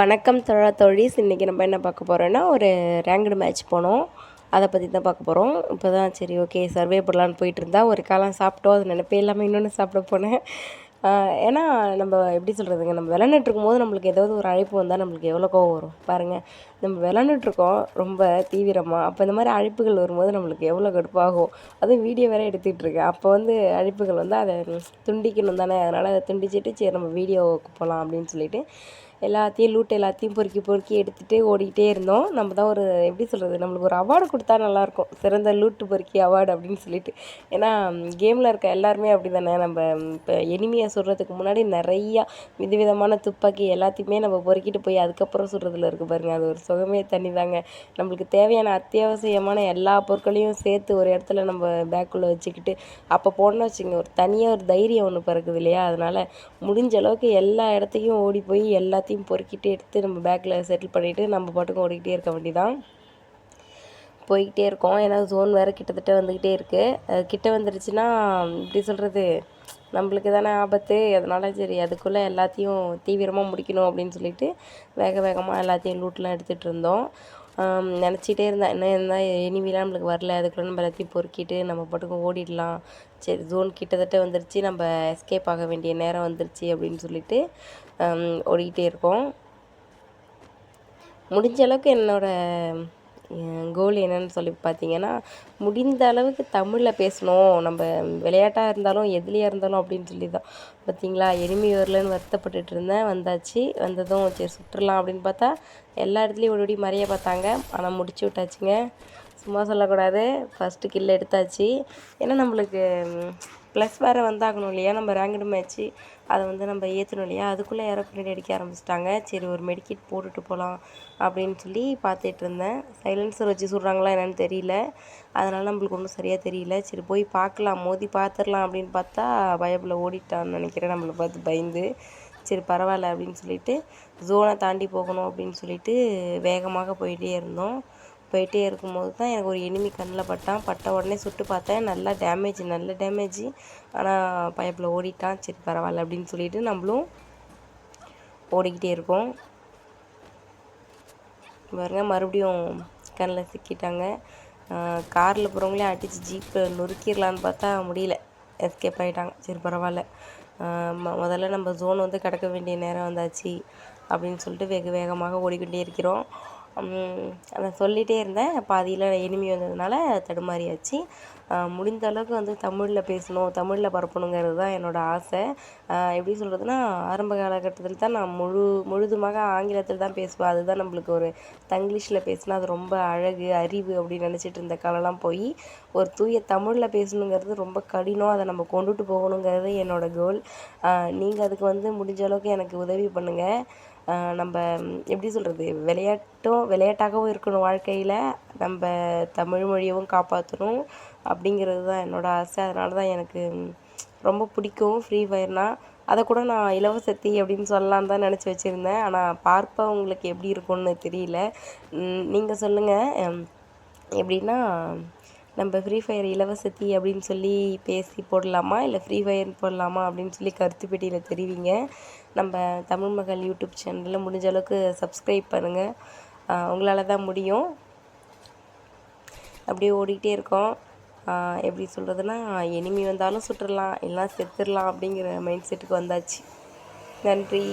வணக்கம் தோழீஸ். இன்றைக்கி நம்ம என்ன பார்க்க போகிறோன்னா, ஒரு ரேங்க்டு மேட்ச் போனோம். அதை பற்றி தான் பார்க்க போகிறோம். இப்போ தான் சரி ஓகே சர்வே போடலான்னு போயிட்டுருந்தா ஒரு காலம் சாப்பிட்டோம். அது நினைப்பே இல்லாமல் இன்னொன்று சாப்பிட போனேன். ஏன்னா நம்ம எப்படி சொல்கிறதுங்க, நம்ம விளையாண்டுருக்கும் போது நம்மளுக்கு ஏதாவது ஒரு அழைப்பு வந்தால் நம்மளுக்கு எவ்வளோ கோவம் வரும் பாருங்கள். நம்ம விளையாண்டுட்ருக்கோம் ரொம்ப தீவிரமாக. அப்போ இந்த மாதிரி அழைப்புகள் வரும்போது நம்மளுக்கு எவ்வளோ கடுப்பாகும். அதுவும் வீடியோ வேறு எடுத்துகிட்ருக்கேன். அப்போ வந்து அழைப்புகள் வந்து அதை துண்டிக்கணும் தானே. அதனால் அதை துண்டிச்சிட்டு சரி நம்ம வீடியோவுக்கு போகலாம் அப்படின்னு சொல்லிட்டு எல்லாத்தையும் பொறுக்கி பொறுக்கி எடுத்துகிட்டு ஓடிக்கிட்டே இருந்தோம். நம்ம தான் ஒரு எப்படி சொல்கிறது, நம்மளுக்கு ஒரு அவார்டு கொடுத்தா நல்லாயிருக்கும், சிறந்த லூட்டு பொறுக்கி அவார்டு அப்படின்னு சொல்லிட்டு. ஏன்னா கேமில் இருக்க எல்லாருமே அப்படி தானே. நம்ம இப்போ எனிமியை சுடுறதுக்கு முன்னாடி நிறையா விதவிதமான துப்பாக்கி எல்லாத்தையுமே நம்ம பொறுக்கிட்டு போய் அதுக்கப்புறம் சுடுறதுல இருக்குது பாருங்கள். அது ஒரு சுகமே தனி தாங்க. நம்மளுக்கு தேவையான அத்தியாவசியமான எல்லா பொருட்களையும் சேர்த்து ஒரு இடத்துல நம்ம பேக்குள்ளே வச்சுக்கிட்டு அப்போ போனோம்னு வச்சுங்க, ஒரு தனியாக ஒரு தைரியம் ஒன்று பிறக்குது இல்லையா. அதனால் முடிஞ்ச அளவுக்கு எல்லா இடத்தையும் ஓடி போய் எல்லாத்தையும் பொறுக்கிட்டு எடுத்து நம்ம பேக்கில் செட்டில் பண்ணிவிட்டு நம்ம பாட்டுக்கும் ஓடிக்கிட்டே இருக்க வேண்டியதான். போய்கிட்டே இருக்கோம். ஏன்னா ஜோன் வேறு கிட்டத்தட்ட வந்துக்கிட்டே இருக்குது. கிட்ட வந்துருச்சுன்னா இப்படி சொல்கிறது, நம்மளுக்கு தானே ஆபத்து. அதனால் சரி அதுக்குள்ளே எல்லாத்தையும் தீவிரமாக முடிக்கணும் அப்படின்னு சொல்லிட்டு வேகமாக எல்லாத்தையும் லூட்லாம் எடுத்துகிட்டு இருந்தோம். நினச்சிட்டே இருந்தேன், என்ன இருந்தால் எனிமிலாம் நம்மளுக்கு வரல, அதுக்குள்ளே நம்ம எல்லாத்தையும் பொறுக்கிட்டு நம்ம பாட்டுக்கும் ஓடிடலாம். சரி ஜோன் கிட்டத்தட்ட வந்துருச்சு, நம்ம எஸ்கேப் ஆக வேண்டிய நேரம் வந்துருச்சு அப்படின்னு சொல்லிட்டு ஓடிக்கிட்டே இருக்கோம். முடிஞ்ச அளவுக்கு என்னோடய கோல் என்னென்னு சொல்லி பார்த்தீங்கன்னா, முடிந்த அளவுக்கு தமிழில் பேசணும். நம்ம விளையாட்டாக இருந்தாலும் எதுலேயா இருந்தாலும் அப்படின்னு சொல்லி தான். பார்த்தீங்களா, எனிமி வரலன்னு வருத்தப்பட்டுட்டு இருந்தேன். வந்தாச்சு. வந்ததும் சரி சுட்டுறலாம் அப்படின்னு பார்த்தா எல்லா இடத்துலையும் ஓடி மறைய பார்த்தாங்க. ஆனால் முடிச்சு விட்டாச்சுங்க. சும்மா சொல்லக்கூடாது, ஃபஸ்ட்டு கில் எடுத்தாச்சு. ஏன்னா நம்மளுக்கு ப்ளஸ் வேறு வந்தாகணும் இல்லையா. நம்ம ரேங்க்டு மேட்ச்சு அதை வந்து நம்ம ஏற்றணும் இல்லையா. அதுக்குள்ளே யாரோ பின்னாடி அடிக்க ஆரம்பிச்சிட்டாங்க. சரி ஒரு மெடிக்கிட் போட்டுட்டு போகலாம் அப்படின்னு சொல்லி பார்த்துட்டு இருந்தேன். சைலன்சர் வச்சு சுடுறாங்களா என்னென்னு தெரியல. அதனால் நம்மளுக்கு ஒன்றும் சரியாக தெரியல. சரி போய் பார்க்கலாம், மோதி பார்த்துடலாம் அப்படின்னு பார்த்தா பயப்பில் ஓடிட்டான்னு நினைக்கிறேன், நம்மளை பார்த்து பயந்து. சரி பரவாயில்ல அப்படின்னு சொல்லிட்டு ஜோனை தாண்டி போகணும் அப்படின்னு சொல்லிட்டு வேகமாக போயிட்டே இருந்தோம். போயிட்டே இருக்கும்போது தான் எனக்கு ஒரு எனிமி கண்ணில் பட்ட உடனே சுட்டு பார்த்தேன். நல்ல டேமேஜ். ஆனால் பயப்பில் ஓடிட்டான். சரி பரவாயில்ல அப்படின்னு சொல்லிட்டு நம்மளும் ஓடிக்கிட்டே இருக்கோம். பாருங்க மறுபடியும் கண்ணில் சிக்கிட்டாங்க. காரில் போகிறவங்களே அடித்து ஜீப்பில் நொறுக்கிடலான்னு பார்த்தா முடியல, எஸ்கேப் ஆகிட்டாங்க. சரி பரவாயில்ல, முதல்ல நம்ம ஜோன் வந்து கடக்க வேண்டிய நேரம் வந்தாச்சு அப்படின்னு சொல்லிட்டு வேகமாக ஓடிக்கிட்டே இருக்கிறோம். அதை சொல்லிகிட்டே இருந்தேன். பாதியில் எனிமி வந்ததுனால தடுமாறியாச்சு. முடிந்த அளவுக்கு வந்து தமிழில் பேசணும், தமிழில் பரப்பணுங்கிறது தான் என்னோடய ஆசை. எப்படி சொல்கிறதுனா, ஆரம்ப காலகட்டத்தில் தான் நான் முழுதுமாக ஆங்கிலத்தில் தான் பேசுவேன். அதுதான் நம்மளுக்கு ஒரு தங்கிலீஷில் பேசினா அது ரொம்ப அழகு அறிவு அப்படின்னு நினச்சிட்டு இருந்த காலம்லாம் போய் ஒரு தூய தமிழில் பேசணுங்கிறது ரொம்ப கடினம். அதை நம்ம கொண்டுட்டு போகணுங்கிறது என்னோடய கோல். நீங்கள் அதுக்கு வந்து முடிஞ்ச அளவுக்கு எனக்கு உதவி பண்ணுங்கள். நம்ம எப்படி சொல்கிறது, விளையாட்டாகவும் இருக்கணும் வாழ்க்கையில், நம்ம தமிழ் மொழியவும் காப்பாற்றணும் அப்படிங்கிறது தான் என்னோடய ஆசை. அதனால தான் எனக்கு ரொம்ப பிடிக்கும் ஃப்ரீ ஃபயர்னால். அதை கூட நான் இலவசத்தி அப்படின்னு சொல்லலான்னு தான் நினச்சி வச்சுருந்தேன். ஆனால் பார்ப்பவங்களுக்கு எப்படி இருக்கும்னு தெரியல. நீங்கள் சொல்லுங்கள், எப்படின்னா நம்ம ஃப்ரீ ஃபயர் இலவசத்தி அப்படின்னு சொல்லி பேசி போடலாமா, இல்லை ஃப்ரீ ஃபயர் போடலாமா அப்படின்னு சொல்லி கருத்து பெட்டியில் தெரிவிங்க. நம்ம தமிழ் மகள் யூடியூப் சேனலில் முடிஞ்ச அளவுக்கு சப்ஸ்கிரைப் பண்ணுங்கள். உங்களால் தான் முடியும். அப்படியே ஓடிக்கிட்டே இருக்கோம். எப்படி சொல்கிறதுனா, எனிமி வந்தாலும் சுட்டுடலாம், இல்லைனா செத்துடலாம் அப்படிங்கிற மைண்ட் செட்டுக்கு வந்தாச்சு. நன்றி.